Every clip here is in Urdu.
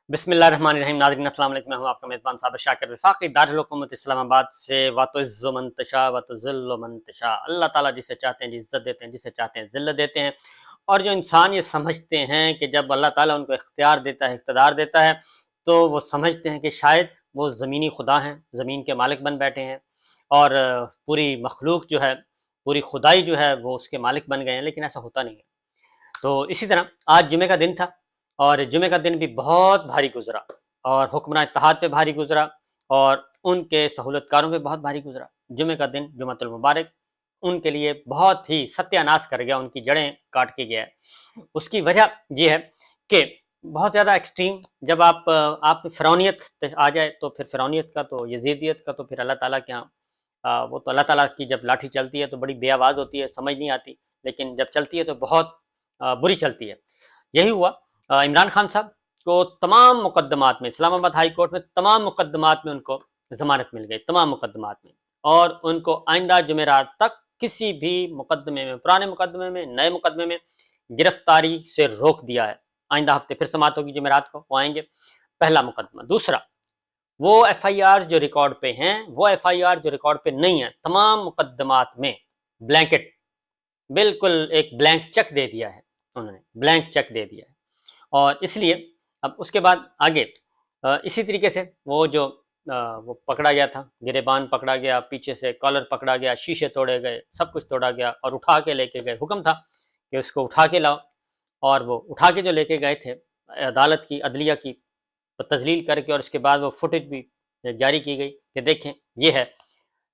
بسم اللہ الرحمن الرحیم۔ ناظرین السلام علیکم، میں ہوں آپ کا میزبان صابر شاکر وفاقی دارالحکومت اسلام آباد سے۔ وَتُعِزُّ مَن تَشَاءُ وَتُذِلُّ مَن تَشَاءُ، اللہ تعالیٰ جسے چاہتے ہیں عزت دیتے ہیں، جسے چاہتے ہیں ذلت دیتے ہیں۔ اور جو انسان یہ سمجھتے ہیں کہ جب اللہ تعالیٰ ان کو اختیار دیتا ہے، اقتدار دیتا ہے، تو وہ سمجھتے ہیں کہ شاید وہ زمینی خدا ہیں، زمین کے مالک بن بیٹھے ہیں، اور پوری مخلوق جو ہے، پوری خدائی جو ہے وہ اس کے مالک بن گئے ہیں، لیکن ایسا ہوتا نہیں ہے۔ تو اسی طرح آج جمعے کا دن تھا، اور جمعے کا دن بھی بہت بھاری گزرا، اور حکمراں اتحاد پہ بھاری گزرا، اور ان کے سہولت کاروں پہ بہت بھاری گزرا۔ جمعے کا دن جمعۃ المبارک ان کے لیے بہت ہی ستیہ ناش کر گیا، ان کی جڑیں کاٹ کے گیا ہے۔ اس کی وجہ یہ ہے کہ بہت زیادہ ایکسٹریم، جب آپ فرعونیت آ جائے تو پھر فرعونیت کا تو یزیدیت کا تو پھر اللہ تعالیٰ کے ہاں وہ تو اللہ تعالیٰ کی جب لاٹھی چلتی ہے تو بڑی بے آواز ہوتی ہے، سمجھ نہیں آتی، لیکن جب چلتی ہے تو بہت بری چلتی ہے۔ یہی ہوا عمران خان صاحب کو تمام مقدمات میں، اسلام آباد ہائی کورٹ میں تمام مقدمات میں ان کو ضمانت مل گئی، تمام مقدمات میں، اور ان کو آئندہ جمعرات تک کسی بھی مقدمے میں، پرانے مقدمے میں، نئے مقدمے میں گرفتاری سے روک دیا ہے۔ آئندہ ہفتے پھر سماعت ہوگی جمعرات کو، وہ آئیں گے۔ پہلا مقدمہ۔ دوسرا، وہ ایف آئی آر جو ریکارڈ پہ ہیں، وہ ایف آئی آر جو ریکارڈ پہ نہیں ہیں، تمام مقدمات میں بلینکٹ، بالکل ایک بلینک چیک دے دیا ہے، انہوں نے بلینک چیک دے دیا ہے۔ اور اس لیے اب اس کے بعد آگے اسی طریقے سے وہ جو وہ پکڑا گیا تھا، گریبان پکڑا گیا، پیچھے سے کالر پکڑا گیا، شیشے توڑے گئے، سب کچھ توڑا گیا، اور اٹھا کے لے کے گئے۔ حکم تھا کہ اس کو اٹھا کے لاؤ، اور وہ اٹھا کے جو لے کے گئے تھے، عدالت کی، عدلیہ کی تذلیل کر کے، اور اس کے بعد وہ فوٹیج بھی جاری کی گئی کہ دیکھیں یہ ہے۔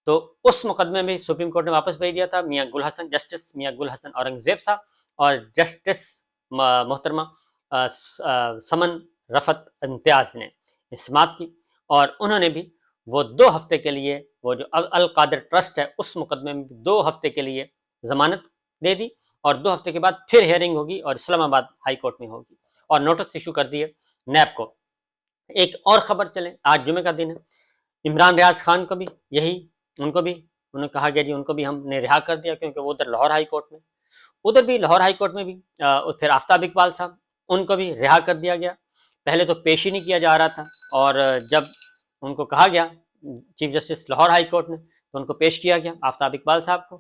تو اس مقدمے میں سپریم کورٹ نے واپس بھیج دیا تھا میاں گل حسن، جسٹس میاں گل حسن اورنگزیب صاحب، اور جسٹس محترمہ سمن رفت امتیاز نے سماعت کی، اور انہوں نے بھی وہ 2 ہفتے کے لیے، وہ جو القادر ٹرسٹ ہے اس مقدمے میں 2 ہفتے کے لیے ضمانت دے دی، اور 2 ہفتے کے بعد پھر ہیئرنگ ہوگی اور اسلام آباد ہائی کورٹ میں ہوگی، اور نوٹس ایشو کر دیے نیب کو۔ ایک اور خبر چلے، آج جمعے کا دن ہے، عمران ریاض خان کو بھی یہی، ان کو بھی انہوں نے کہا گیا جی ان کو بھی ہم نے رہا کر دیا، کیونکہ وہ ادھر لاہور ہائی کورٹ میں، ادھر بھی لاہور ہائی کورٹ میں بھی پھر آفتاب اقبال صاحب، ان کو بھی رہا کر دیا گیا۔ پہلے تو پیش ہی نہیں کیا جا رہا تھا، اور جب ان کو کہا گیا chief justice Lahore high court نے، تو ان کو پیش کیا گیا آفتاب اقبال صاحب کو،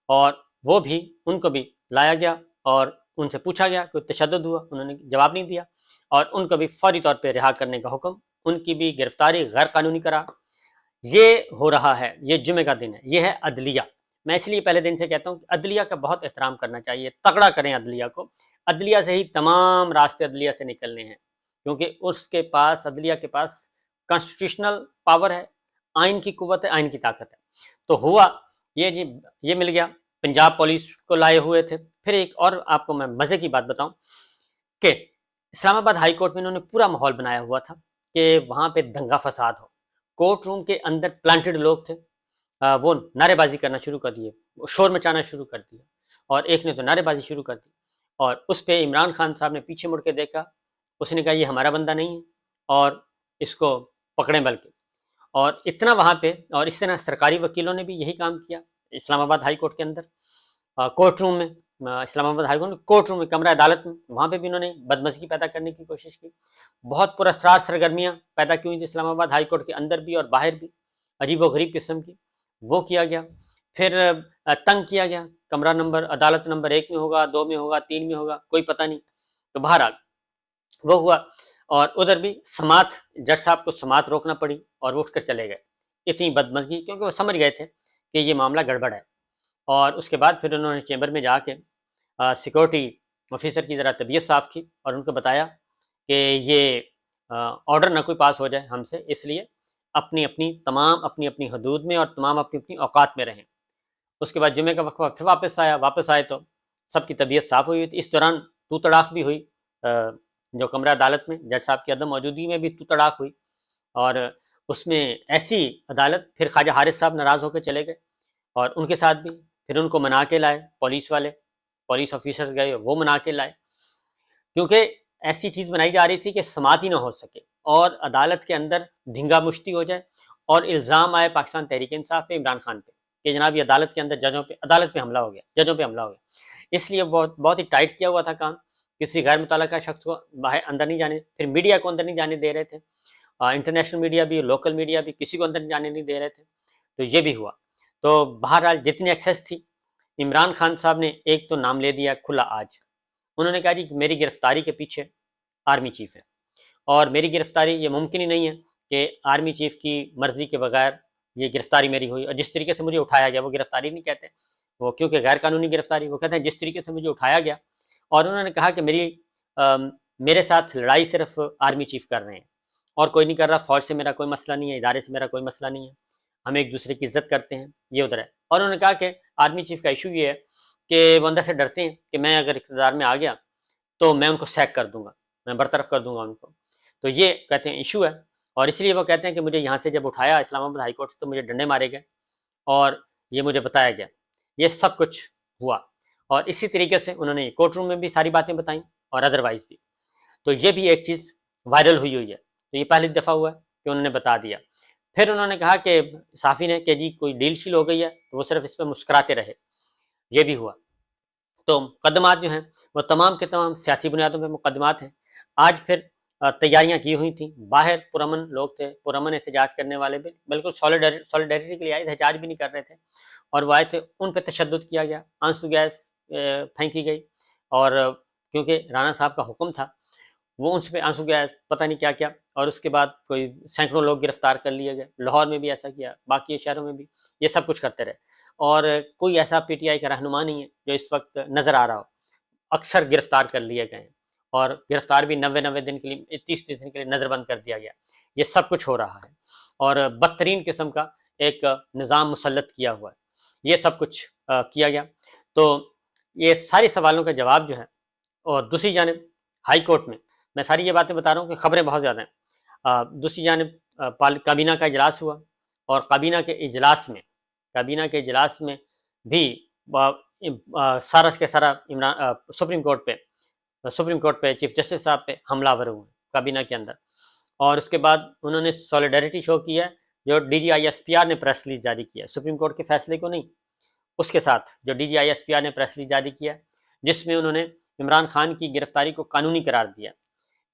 اور وہ بھی، ان کو بھی لایا گیا، اور ان سے پوچھا گیا کہ تشدد ہوا، انہوں نے جواب نہیں دیا، اور ان کو بھی فوری طور پہ رہا کرنے کا حکم، ان کی بھی گرفتاری غیر قانونی قرار۔ یہ ہو رہا ہے، یہ جمعے کا دن ہے، یہ ہے عدلیہ۔ میں اس لیے پہلے دن سے کہتا ہوں کہ عدلیہ کا بہت احترام کرنا چاہیے، تگڑا کریں عدلیہ کو، عدلیہ سے ہی تمام راستے عدلیہ سے نکلنے ہیں، کیونکہ اس کے پاس، عدلیہ کے پاس کانسٹیٹیوشنل پاور ہے، آئین کی قوت ہے، آئین کی طاقت ہے۔ تو ہوا یہ جی، یہ مل گیا، پنجاب پولیس کو لائے ہوئے تھے۔ پھر ایک اور آپ کو میں مزے کی بات بتاؤں کہ اسلام آباد ہائی کورٹ میں انہوں نے پورا ماحول بنایا ہوا تھا کہ وہاں پہ دنگا فساد ہو، کورٹ روم کے اندر پلانٹڈ لوگ تھے، وہ نعرے بازی کرنا شروع کر دیے، شور مچانا شروع کر دیا، اور ایک نے تو نعرے بازی شروع کر دی، اور اس پہ عمران خان صاحب نے پیچھے مڑ کے دیکھا، اس نے کہا یہ ہمارا بندہ نہیں ہے، اور اس کو پکڑیں بلکہ، اور اتنا وہاں پہ، اور اس طرح سرکاری وکیلوں نے بھی یہی کام کیا اسلام آباد ہائی کورٹ کے اندر، کورٹ روم میں، اسلام آباد ہائی کورٹ میں کورٹ روم میں، کمرہ عدالت میں، وہاں پہ بھی انہوں نے بدمزگی پیدا کرنے کی کوشش کی، بہت پراسرار سرگرمیاں پیدا کی ہوئی تھی اسلام آباد ہائی کورٹ کے اندر بھی اور باہر بھی، عجیب و غریب قسم کی، وہ کیا گیا۔ پھر تنگ کیا گیا، کمرہ نمبر، عدالت نمبر 1 میں ہوگا، 2 میں ہوگا، 3 میں ہوگا، کوئی پتہ نہیں۔ تو بہرحال وہ ہوا، اور ادھر بھی سماعت، جج صاحب کو سماعت روکنا پڑی، اور وہ اٹھ کر چلے گئے، اتنی بدمزگی، کیونکہ وہ سمجھ گئے تھے کہ یہ معاملہ گڑبڑ ہے۔ اور اس کے بعد پھر انہوں نے چیمبر میں جا کے سیکورٹی آفیسر کی ذرا طبیعت صاف کی، اور ان کو بتایا کہ یہ آرڈر نہ کوئی پاس ہو جائے ہم سے، اس لیے اپنی اپنی حدود میں اور تمام اپنی اپنی اوقات میں رہیں۔ اس کے بعد جمعے کا وقفہ پھر واپس آئے تو سب کی طبیعت صاف ہوئی تھی۔ اس دوران تو تڑاک بھی ہوئی، جو کمرہ عدالت میں جج صاحب کی عدم موجودگی میں بھی تو تڑاک ہوئی، اور اس میں ایسی عدالت، پھر خواجہ حارث صاحب ناراض ہو کے چلے گئے، اور ان کے ساتھ بھی پھر ان کو منا کے لائے پولیس والے، پولیس آفیسرز گئے، وہ منا کے لائے، کیونکہ ایسی چیز بنائی جا رہی تھی کہ سماعت ہی نہ ہو سکے، اور عدالت کے اندر دھنگا مشتی ہو جائے، اور الزام آئے پاکستان تحریک انصاف پہ، عمران خان پہ، کہ جناب یہ عدالت کے اندر عدالت پہ حملہ ہو گیا، ججوں پہ حملہ ہو گیا۔ اس لیے بہت ہی ٹائٹ کیا ہوا تھا کام، کسی غیر متعلقہ شخص کو باہر اندر نہیں جانے، پھر میڈیا کو اندر نہیں جانے دے رہے تھے، انٹرنیشنل میڈیا بھی، لوکل میڈیا بھی، کسی کو اندر نہیں جانے نہیں دے رہے تھے. تو یہ بھی ہوا. تو بہرحال جتنی ایکسیس تھی، عمران خان صاحب نے ایک تو نام لے دیا کھلا آج. انہوں نے کہا جی میری گرفتاری کے پیچھے آرمی چیف ہے، اور میری گرفتاری یہ ممکن ہی نہیں ہے کہ آرمی چیف کی مرضی کے بغیر یہ گرفتاری میری ہوئی. اور جس طریقے سے مجھے اٹھایا گیا وہ گرفتاری نہیں کہتے وہ، کیونکہ غیر قانونی گرفتاری وہ کہتے ہیں جس طریقے سے مجھے اٹھایا گیا. اور انہوں نے کہا کہ میرے ساتھ لڑائی صرف آرمی چیف کر رہے ہیں اور کوئی نہیں کر رہا. فوج سے میرا کوئی مسئلہ نہیں ہے، ادارے سے میرا کوئی مسئلہ نہیں ہے، ہم ایک دوسرے کی عزت کرتے ہیں، یہ ادھر ہے. اور انہوں نے کہا کہ آرمی چیف کا ایشو یہ ہے کہ وہ اندر سے ڈرتے ہیں کہ میں اگر اقتدار میں آ گیا تو میں ان کو سیک کر دوں گا، میں برطرف کر دوں گا ان کو. تو یہ کہتے ہیں ایشو ہے، اور اس لیے وہ کہتے ہیں کہ مجھے یہاں سے جب اٹھایا اسلام آباد ہائی کورٹ سے تو مجھے ڈنڈے مارے گئے اور یہ مجھے بتایا گیا. یہ سب کچھ ہوا، اور اسی طریقے سے انہوں نے کورٹ روم میں بھی ساری باتیں بتائیں اور ادروائز بھی. تو یہ بھی ایک چیز وائرل ہوئی ہے. تو یہ پہلی دفعہ ہوا کہ انہوں نے بتا دیا. پھر انہوں نے کہا کہ صحافی نے کہ جی کوئی ڈیل شیل ہو گئی ہے تو وہ صرف اس پہ مسکراتے رہے. یہ بھی ہوا. تو مقدمات جو ہیں وہ تمام کے تمام سیاسی بنیادوں پہ مقدمات ہیں. آج پھر تیاریاں کی ہوئی تھیں، باہر پرامن لوگ تھے، پرامن احتجاج کرنے والے بھی بالکل سولیڈیرٹی کے لیے آئے، احتجاج بھی نہیں کر رہے تھے، اور وہ آئے تھے. ان پہ تشدد کیا گیا، آنسو گیس پھینکی گئی، اور کیونکہ رانا صاحب کا حکم تھا وہ ان پہ آنسو گیس پتہ نہیں کیا کیا. اور اس کے بعد کوئی سینکڑوں لوگ گرفتار کر لیے گئے. لاہور میں بھی ایسا کیا، باقی شہروں میں بھی یہ سب کچھ کرتے رہے. اور کوئی ایسا پی ٹی آئی کا رہنما نہیں ہے جو اس وقت نظر آ رہا ہو. اکثر گرفتار کر لیے گئے ہیں، اور گرفتار بھی 90 دن کے لیے، 30 دن کے لیے نظر بند کر دیا گیا. یہ سب کچھ ہو رہا ہے، اور بدترین قسم کا ایک نظام مسلط کیا ہوا ہے. یہ سب کچھ کیا گیا. تو یہ سارے سوالوں کا جواب جو ہے، اور دوسری جانب ہائی کورٹ میں ساری یہ باتیں بتا رہا ہوں کہ خبریں بہت زیادہ ہیں. دوسری جانب کابینہ کا اجلاس ہوا، اور کابینہ کے اجلاس میں بھی سارا کے سارا سپریم کورٹ پہ چیف جسٹس صاحب پہ حملہ آور ہوئے کابینہ کے اندر. اور اس کے بعد انہوں نے سولیڈیرٹی شو کی ہے، جو D G I S P R نے پریس ریلیز جاری کیا، سپریم کورٹ کے فیصلے کو نہیں، اس کے ساتھ جو D G I S P R نے پریس ریلیز جاری کیا، جس میں انہوں نے عمران خان کی گرفتاری کو قانونی قرار دیا.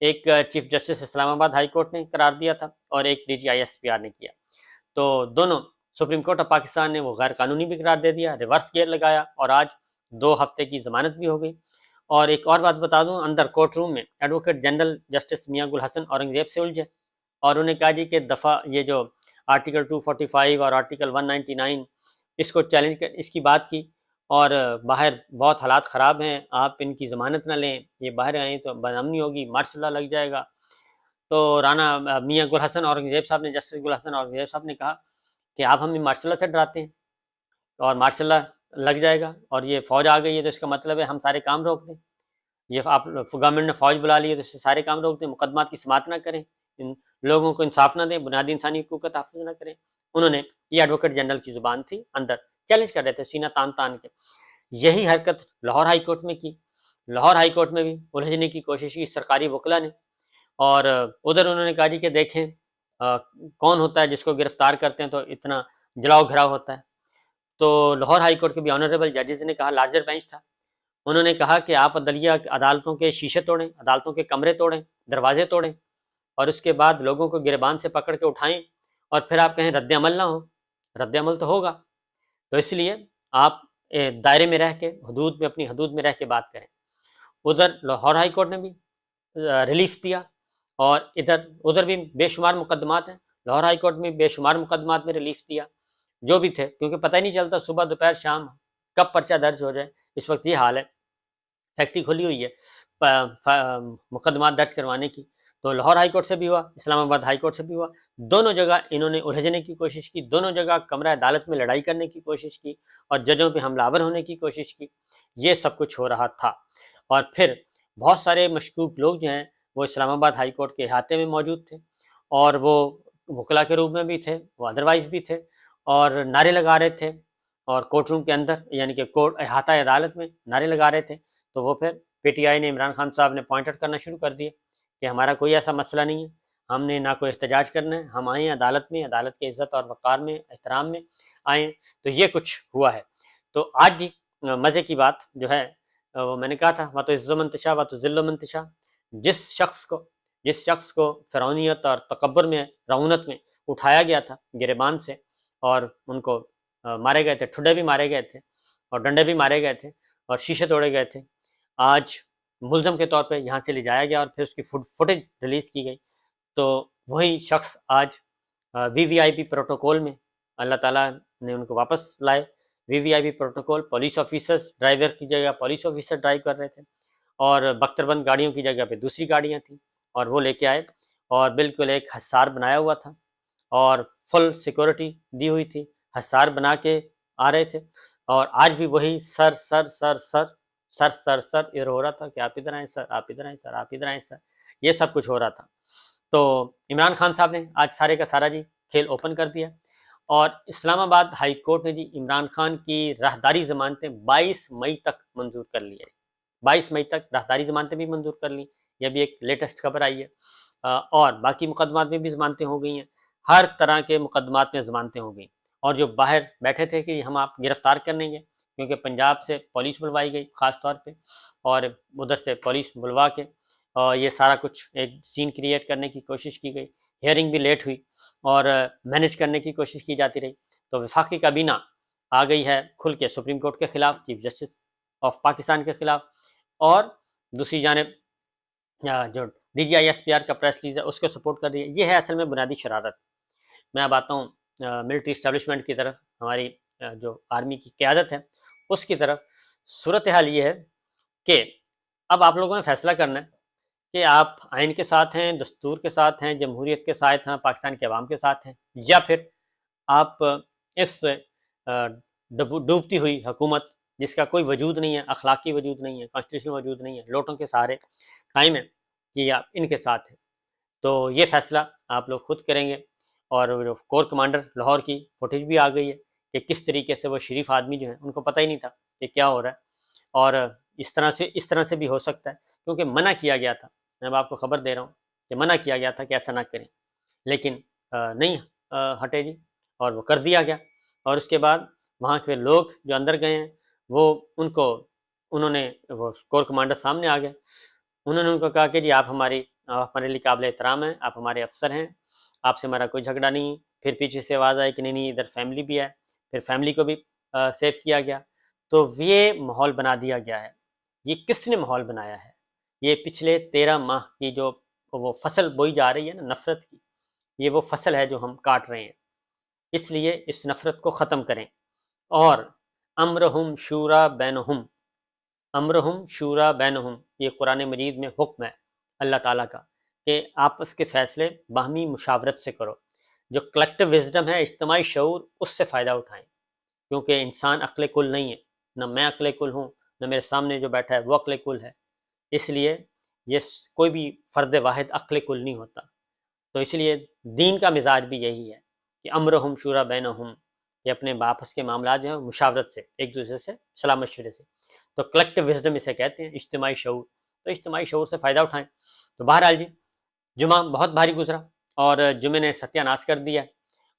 ایک چیف جسٹس اسلام آباد ہائی کورٹ نے قرار دیا تھا، اور ایک D G I S P R نے کیا. تو دونوں سپریم کورٹ آف پاکستان نے وہ غیر قانونی بھی قرار دے دیا، ریورس گیئر لگایا، اور آج 2 ہفتے کی ضمانت بھی ہو گئی. اور ایک اور بات بتا دوں، اندر کورٹ روم میں ایڈوکیٹ جنرل جسٹس میاں گل حسن اورنگزیب سے الجھے، اور انہوں نے کہا جی کہ دفعہ یہ جو آرٹیکل 245 اور آرٹیکل 199 اس کو چیلنج کر اس کی بات کی، اور باہر بہت حالات خراب ہیں، آپ ان کی ضمانت نہ لیں، یہ باہر آئیں تو بدامنی ہوگی، مارشل لا لگ جائے گا. تو رانا میاں گل حسن اورنگزیب صاحب نے، جسٹس گل حسن اورنگزیب صاحب نے کہا کہ آپ ہمیں مارشل لا سے ڈراتے ہیں، اور مارشل لا لگ جائے گا، اور یہ فوج آ گئی ہے تو اس کا مطلب ہے ہم سارے کام روک دیں. یہ آپ گورنمنٹ نے فوج بلا لی ہے تو اس سے سارے کام روک دیں، مقدمات کی سماعت نہ کریں، ان لوگوں کو انصاف نہ دیں، بنیادی انسانی حقوق کا تحفظ نہ کریں. انہوں نے، یہ ایڈوکیٹ جنرل کی زبان تھی، اندر چیلنج کر رہے تھے سینہ تان کے. یہی حرکت لاہور ہائی کورٹ میں کی. لاہور ہائی کورٹ میں بھی الجھنے کی کوشش کی سرکاری وکلا نے، اور ادھر انہوں نے کہا جی کہ دیکھیں کون ہوتا ہے جس کو گرفتار کرتے ہیں تو اتنا جلاؤ گھراؤ ہوتا ہے. تو لاہور ہائی کورٹ کے بھی آنریبل ججز نے کہا، لارجر بینچ تھا، انہوں نے کہا کہ آپ عدلیہ عدالتوں کے شیشے توڑیں، عدالتوں کے کمرے توڑیں، دروازے توڑیں، اور اس کے بعد لوگوں کو گریبان سے پکڑ کے اٹھائیں، اور پھر آپ کہیں رد عمل نہ ہو. رد عمل تو ہوگا، تو اس لیے آپ دائرے میں رہ کے، اپنی حدود میں رہ کے بات کریں. ادھر لاہور ہائی کورٹ نے بھی ریلیف دیا، اور ادھر بھی بے شمار مقدمات ہیں. لاہور ہائی کورٹ میں بے شمار مقدمات میں ریلیف دیا جو بھی تھے، کیونکہ پتہ ہی نہیں چلتا صبح دوپہر شام کب پرچہ درج ہو جائے. اس وقت یہ حال ہے، فیکٹری کھلی ہوئی ہے مقدمات درج کروانے کی. تو لاہور ہائی کورٹ سے بھی ہوا، اسلام آباد ہائی کورٹ سے بھی ہوا. دونوں جگہ انہوں نے الجھنے کی کوشش کی، دونوں جگہ کمرہ عدالت میں لڑائی کرنے کی کوشش کی، اور ججوں پہ حملہ آور ہونے کی کوشش کی. یہ سب کچھ ہو رہا تھا. اور پھر بہت سارے مشکوک لوگ جو ہیں وہ اسلام آباد ہائی کورٹ کے احاطے میں موجود تھے، اور وہ وکلا کے روپ میں بھی تھے، وہ ادروائز بھی تھے، اور نعرے لگا رہے تھے، اور کورٹ روم کے اندر یعنی کہ کورٹ احاطہ عدالت میں نعرے لگا رہے تھے. تو وہ پھر پی ٹی آئی نے، عمران خان صاحب نے پوائنٹ آؤٹ کرنا شروع کر دیا کہ ہمارا کوئی ایسا مسئلہ نہیں ہے، ہم نے نہ کوئی احتجاج کرنا ہے، ہم آئیں عدالت میں، عدالت کے عزت اور وقار میں، احترام میں آئیں. تو یہ کچھ ہوا ہے. تو آج جی مزے کی بات جو ہے وہ میں نے کہا تھا وَتُعِزُّ مَن تَشَاءُ وَتُذِلُّ مَن تَشَاءُ، جس شخص کو فرعونیت اور تکبر میں، رعونت میں اٹھایا گیا تھا گریبان سے، اور ان کو مارے گئے تھے، ٹھڈے بھی مارے گئے تھے اور ڈنڈے بھی مارے گئے تھے اور شیشے توڑے گئے تھے، آج ملزم کے طور پہ یہاں سے لے جایا گیا اور پھر اس کی فوٹیج ریلیز کی گئی، تو وہی شخص آج وی وی آئی پی پروٹوکول میں اللہ تعالیٰ نے ان کو واپس لائے۔ V V I P protocol, police officers driver کی جگہ پولیس آفیسر ڈرائیو کر رہے تھے، اور بختربند گاڑیوں کی جگہ پہ دوسری گاڑیاں تھیں، اور وہ لے کے آئے اور بالکل ایک حصار بنایا ہوا تھا اور فل سیکورٹی دی ہوئی تھی، حصار بنا کے آ رہے تھے، اور آج بھی وہی سر سر سر سر سر سر سر ادھر ہو رہا تھا کہ آپ ادھر آئیں سر، آپ ادھر آئیں سر، آپ ادھر آئیں سر، یہ سب کچھ ہو رہا تھا۔ تو عمران خان صاحب نے آج سارے کا سارا جی کھیل اوپن کر دیا، اور اسلام آباد ہائی کورٹ نے جی عمران خان کی راہداری ضمانتیں 22 مئی تک منظور کر لی ہے، 22 مئی تک راہداری ضمانتیں بھی منظور کر لی، یہ بھی ایک لیٹسٹ خبر آئی ہے، اور باقی مقدمات میں بھی ضمانتیں ہو گئی ہیں، ہر طرح کے مقدمات میں ضمانتیں ہو گئیں، اور جو باہر بیٹھے تھے کہ ہم آپ گرفتار کریں گے، کیونکہ پنجاب سے پولیس بلوائی گئی خاص طور پہ، اور ادھر سے پولیس بلوا کے اور یہ سارا کچھ ایک سین کریٹ کرنے کی کوشش کی گئی، ہیئرنگ بھی لیٹ ہوئی اور مینیج کرنے کی کوشش کی جاتی رہی، تو وفاقی کابینہ آ گئی ہے کھل کے سپریم کورٹ کے خلاف، چیف جسٹس آف پاکستان کے خلاف، اور دوسری جانب جو D G I S P R کا پریس ریلیز ہے اس کو سپورٹ کر رہی ہے۔ یہ ہے اصل میں بنیادی شرارت۔ میں اب آتا ہوں ملٹری اسٹیبلشمنٹ کی طرف، ہماری جو آرمی کی قیادت ہے اس کی طرف۔ صورتحال یہ ہے کہ اب آپ لوگوں نے فیصلہ کرنا ہے کہ آپ آئین کے ساتھ ہیں، دستور کے ساتھ ہیں، جمہوریت کے ساتھ ہیں، پاکستان کے عوام کے ساتھ ہیں، یا پھر آپ اس ڈوبتی ہوئی حکومت جس کا کوئی وجود نہیں ہے، اخلاقی وجود نہیں ہے، کانسٹیٹیوشن وجود نہیں ہے، لوٹوں کے سہارے قائم ہے، کہ آپ ان کے ساتھ ہیں۔ تو یہ فیصلہ آپ لوگ خود کریں گے، اور جو کور کمانڈر لاہور کی فوٹیج بھی آ گئی ہے کہ کس طریقے سے وہ شریف آدمی جو ہیں ان کو پتہ ہی نہیں تھا کہ کیا ہو رہا ہے، اور اس طرح سے بھی ہو سکتا ہے، کیونکہ منع کیا گیا تھا، میں اب آپ کو خبر دے رہا ہوں کہ منع کیا گیا تھا کہ ایسا نہ کریں، لیکن نہیں ہٹے جی، اور وہ کر دیا گیا، اور اس کے بعد وہاں کے لوگ جو اندر گئے ہیں وہ انہوں نے وہ کور کمانڈر سامنے آ گئے، انہوں نے ان کو کہا کہ جی آپ ہمارے لیے قابل احترام ہیں، آپ ہمارے افسر ہیں، آپ سے ہمارا کوئی جھگڑا نہیں۔ پھر پیچھے سے آواز آئی کہ نہیں ادھر فیملی بھی ہے، پھر فیملی کو بھی سیو کیا گیا، تو یہ ماحول بنا دیا گیا ہے۔ یہ کس نے ماحول بنایا ہے؟ یہ پچھلے 13 ماہ کی جو وہ فصل بوئی جا رہی ہے نا نفرت کی، یہ وہ فصل ہے جو ہم کاٹ رہے ہیں، اس لیے اس نفرت کو ختم کریں، اور امرہم شورا بینہم، امرہم شورا بینہم، یہ قرآن مجید میں حکم ہے اللہ تعالیٰ کا کہ آپس کے فیصلے باہمی مشاورت سے کرو، جو کلیکٹیو وزڈم ہے، اجتماعی شعور، اس سے فائدہ اٹھائیں، کیونکہ انسان عقل کل نہیں ہے، نہ میں عقل کل ہوں، نہ میرے سامنے جو بیٹھا ہے وہ عقل کل ہے، اس لیے یہ کوئی بھی فرد واحد عقل کل نہیں ہوتا، تو اس لیے دین کا مزاج بھی یہی ہے کہ امرہم شورا بینہم، یہ اپنے آپس کے معاملات جو ہیں مشاورت سے، ایک دوسرے سے صلاح مشورے سے، تو کلیکٹیو وزڈم اسے کہتے ہیں، اجتماعی شعور، تو اجتماعی شعور سے فائدہ اٹھائیں۔ تو بہرحال جی جمعہ بہت بھاری گزرا، اور جمعے نے ستیہ ناش کر دیا،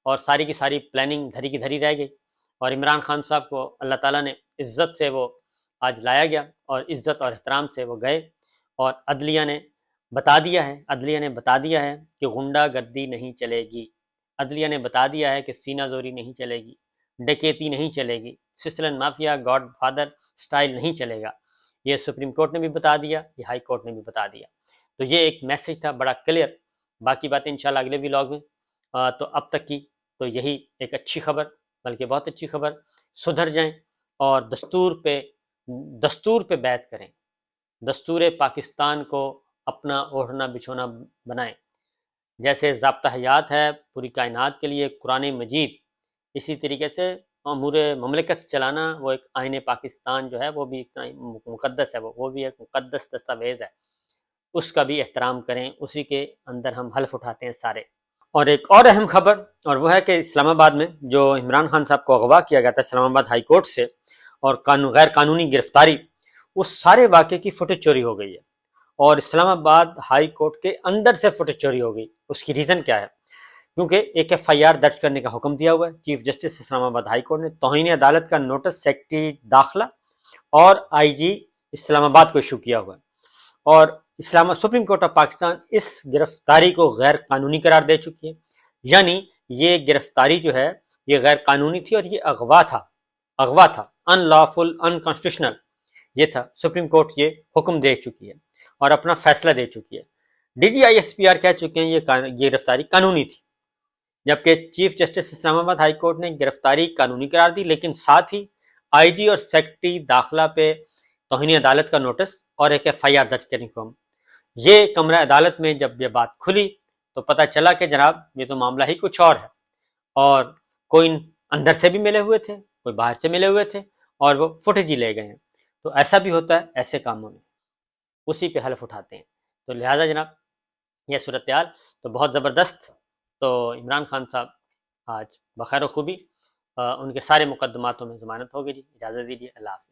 اور ساری کی ساری پلاننگ دھری کی دھری رہ گئی، اور عمران خان صاحب کو اللہ تعالیٰ نے عزت سے وہ آج لایا گیا، اور عزت اور احترام سے وہ گئے، اور عدلیہ نے بتا دیا ہے کہ غنڈہ گردی نہیں چلے گی، عدلیہ نے بتا دیا ہے کہ سینہ زوری نہیں چلے گی، ڈکیتی نہیں چلے گی، سسلن مافیا گاڈ فادر سٹائل نہیں چلے گا، یہ سپریم کورٹ نے بھی بتا دیا، یہ ہائی کورٹ نے بھی بتا دیا، تو یہ ایک میسج تھا بڑا کلیئر۔ باقی باتیں انشاءاللہ اگلے ولاگ میں، تو اب تک کی تو یہی ایک اچھی خبر، بلکہ بہت اچھی خبر، سدھر جائیں اور دستور پہ بیعت کریں، دستور پاکستان کو اپنا اوڑھنا بچھونا بنائیں، جیسے ضابطہ حیات ہے پوری کائنات کے لیے قرآن مجید، اسی طریقے سے امور مملکت چلانا وہ ایک آئین پاکستان جو ہے وہ بھی مقدس ہے، وہ بھی ایک مقدس دستاویز ہے، اس کا بھی احترام کریں، اسی کے اندر ہم حلف اٹھاتے ہیں سارے۔ اور ایک اور اہم خبر، اور وہ ہے کہ اسلام آباد میں جو عمران خان صاحب کو اغوا کیا گیا تھا اسلام آباد ہائی کورٹ سے، اور غیر قانونی گرفتاری، اس سارے واقعے کی فوٹیج چوری ہو گئی ہے، اور اسلام آباد ہائی کورٹ کے اندر سے فوٹیج چوری ہو گئی۔ اس کی ریزن کیا ہے؟ کیونکہ ایک ایف آئی آر درج کرنے کا حکم دیا ہوا ہے چیف جسٹس اسلام آباد ہائی کورٹ نے، توہین عدالت کا نوٹس سیکرٹری داخلہ اور آئی جی اسلام آباد کو ایشو کیا ہوا ہے، اور سپریم کورٹ آف پاکستان اس گرفتاری کو غیر قانونی قرار دے چکی ہے، یعنی یہ گرفتاری جو ہے یہ غیر قانونی تھی اور یہ اغوا تھا ان لافل ان کانسٹیٹیوشنل، یہ تھا، سپریم کورٹ یہ حکم دے چکی ہے اور اپنا فیصلہ دے چکی ہے۔ D G I S P R کہہ چکے ہیں یہ گرفتاری قانونی تھی، جبکہ چیف جسٹس اسلام آباد ہائی کورٹ نے گرفتاری قانونی قرار دی، لیکن ساتھ ہی آئی جی اور سیکرٹری داخلہ پہ توہین عدالت کا نوٹس اور ایک ایف آئی آر درج کرنے کو۔ یہ کمرہ عدالت میں جب یہ بات کھلی تو پتہ چلا کہ جناب یہ تو معاملہ ہی کچھ اور ہے، اور کوئی اندر سے بھی ملے ہوئے تھے، کوئی باہر سے ملے ہوئے تھے، اور وہ فوٹیج ہی لے گئے ہیں۔ تو ایسا بھی ہوتا ہے ایسے کاموں میں، اسی پہ حلف اٹھاتے ہیں۔ تو لہٰذا جناب یہ صورتحال تو بہت زبردست۔ تو عمران خان صاحب آج بخیر و خوبی، ان کے سارے مقدماتوں میں ضمانت ہوگی جی۔ اجازت دیجیے، اللہ حافظ۔